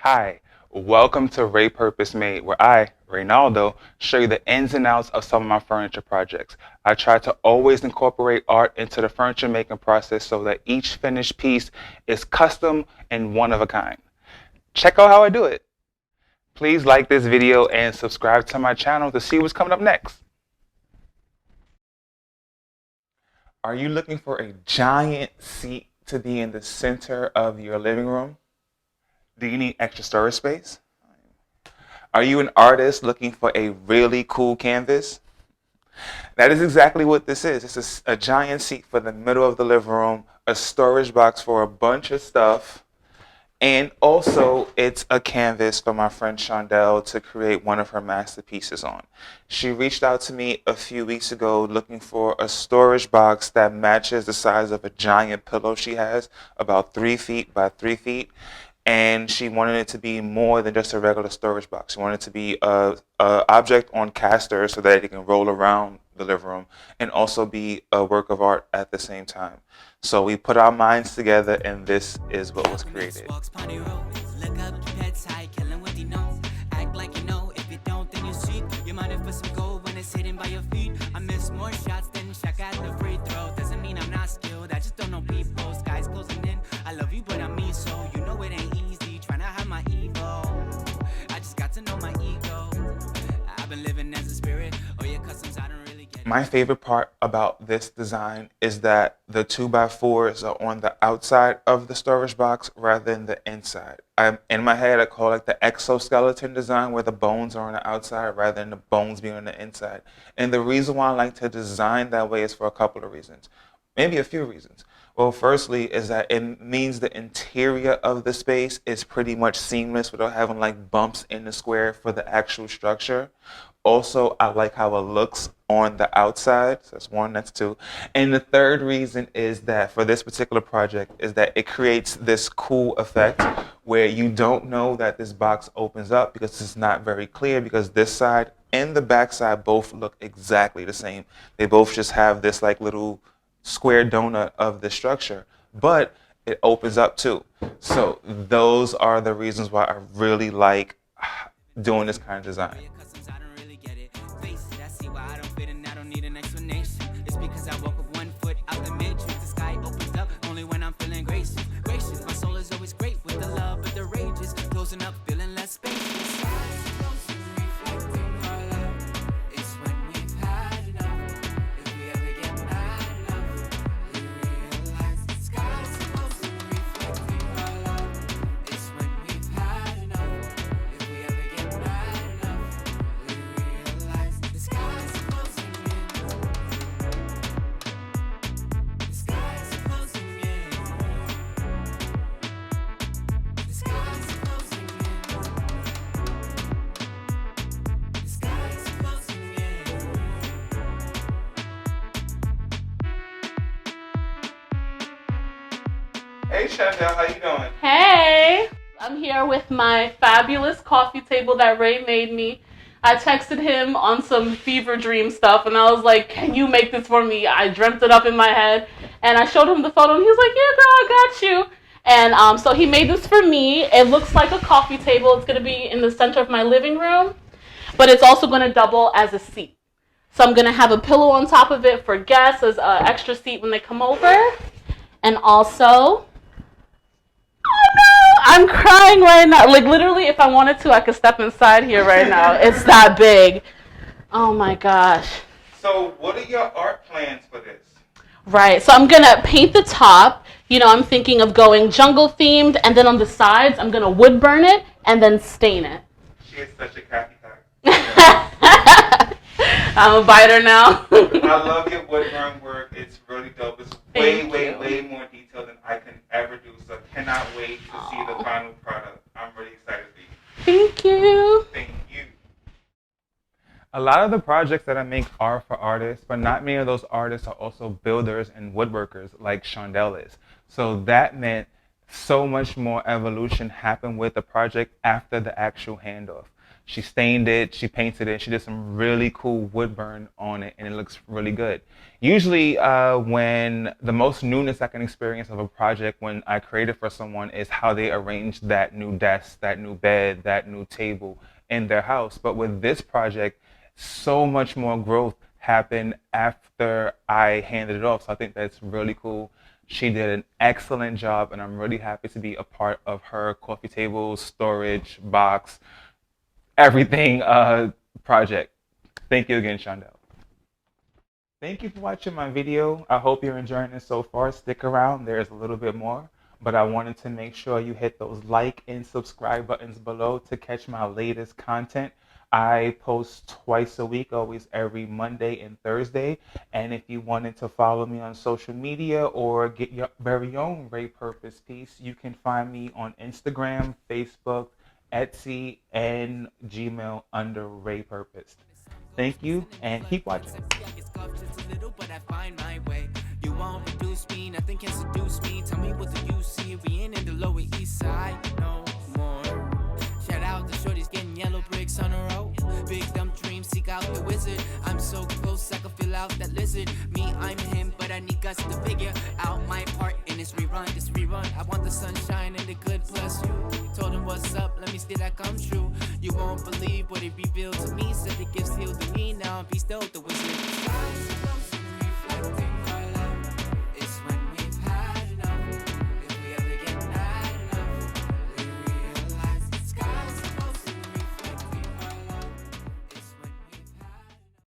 Hi, welcome to Reypurposed Made, where I, Reynaldo, show you the ins and outs of some of my furniture projects. I try to always incorporate art into the furniture making process so that each finished piece is custom and one of a kind. Check out how I do it. Please like this video and subscribe to my channel to see what's coming up next. Are you looking for a giant seat to be in the center of your living room? Do you need extra storage space? Are you an artist looking for a really cool canvas? That is exactly what this is. It's a giant seat for the middle of the living room, a storage box for a bunch of stuff, and also it's a canvas for my friend Chandelle to create one of her masterpieces on. She reached out to me a few weeks ago looking for a storage box that matches the size of a giant pillow she has, about 3 feet by 3 feet. And she wanted it to be more than just a regular storage box. She wanted it to be a object on casters so that it can roll around the living room and also be a work of art at the same time. So we put our minds together and this is what was created. My favorite part about this design is that the 2x4s are on the outside of the storage box rather than the inside. In my head, I call it the exoskeleton design where the bones are on the outside rather than the bones being on the inside. And the reason why I like to design that way is for a couple of reasons. Maybe a few reasons. Well, firstly is that it means the interior of the space is pretty much seamless without having like bumps in the square for the actual structure. Also, I like how it looks on the outside. So that's one, that's two. And the third reason is that for this particular project is that it creates this cool effect where you don't know that this box opens up because it's not very clear because this side and the back side both look exactly the same. They both just have this like little square donut of the structure, but it opens up too. So those are the reasons why I really like doing this kind of design. Hey Chandelle, how you doing? Hey, I'm here with my fabulous coffee table that Ray made me. I texted him on some fever dream stuff and I was like, can you make this for me? I dreamt it up in my head and I showed him the photo and he was like, yeah girl, I got you. And so he made this for me. It looks like a coffee table. It's going to be in the center of my living room, but it's also going to double as a seat. So I'm going to have a pillow on top of it for guests as an extra seat when they come over. And also, I'm crying right now. Like literally, if I wanted to, I could step inside here right now. It's that big. Oh my gosh. So what are your art plans for this? Right. So I'm gonna paint the top. You know, I'm thinking of going jungle themed, and then on the sides, I'm gonna wood burn it and then stain it. She is such a Kathy type. I'm a biter now. I love your woodburn work. It's really dope. It's way more detailed than I can ever do. So I cannot wait to see the final product. I'm really excited for you. Thank you. Thank you. A lot of the projects that I make are for artists, but not many of those artists are also builders and woodworkers like Chandelle is. So that meant so much more evolution happened with the project after the actual handoff. She stained it, she painted it, she did some really cool woodburn on it, and it looks really good. Usually, when the most newness I can experience of a project when I create it for someone is how they arrange that new desk, that new bed, that new table in their house. But with this project, so much more growth happened after I handed it off. So I think that's really cool. She did an excellent job, and I'm really happy to be a part of her coffee table, storage, box, everything project. Thank you again, Chandelle. Thank you for watching my video. I hope you're enjoying it so far. Stick around, there's a little bit more. But I wanted to make sure you hit those like and subscribe buttons below to catch my latest content. I post twice a week, always every Monday and Thursday. And if you wanted to follow me on social media or get your very own Reypurposed piece, you can find me on Instagram, Facebook, Etsy, and Gmail under Reypurposed. Thank you and keep watching. You won't reduce me, nothing can seduce me. Tell me what do you see? We ain't in the Lower East Side no more. Shout out to shorties getting yellow bricks on the road. Big dumb dreams, seek out the wizard. I'm so close, I can feel out that lizard. Me, I'm him, but I need guts to figure out my part in this rerun. This rerun, I want the sunshine and the good plus you. Told him what's up, let me see that come true. You won't believe what he revealed to me. Said the gift sealed to me, now I'm be still the wizard.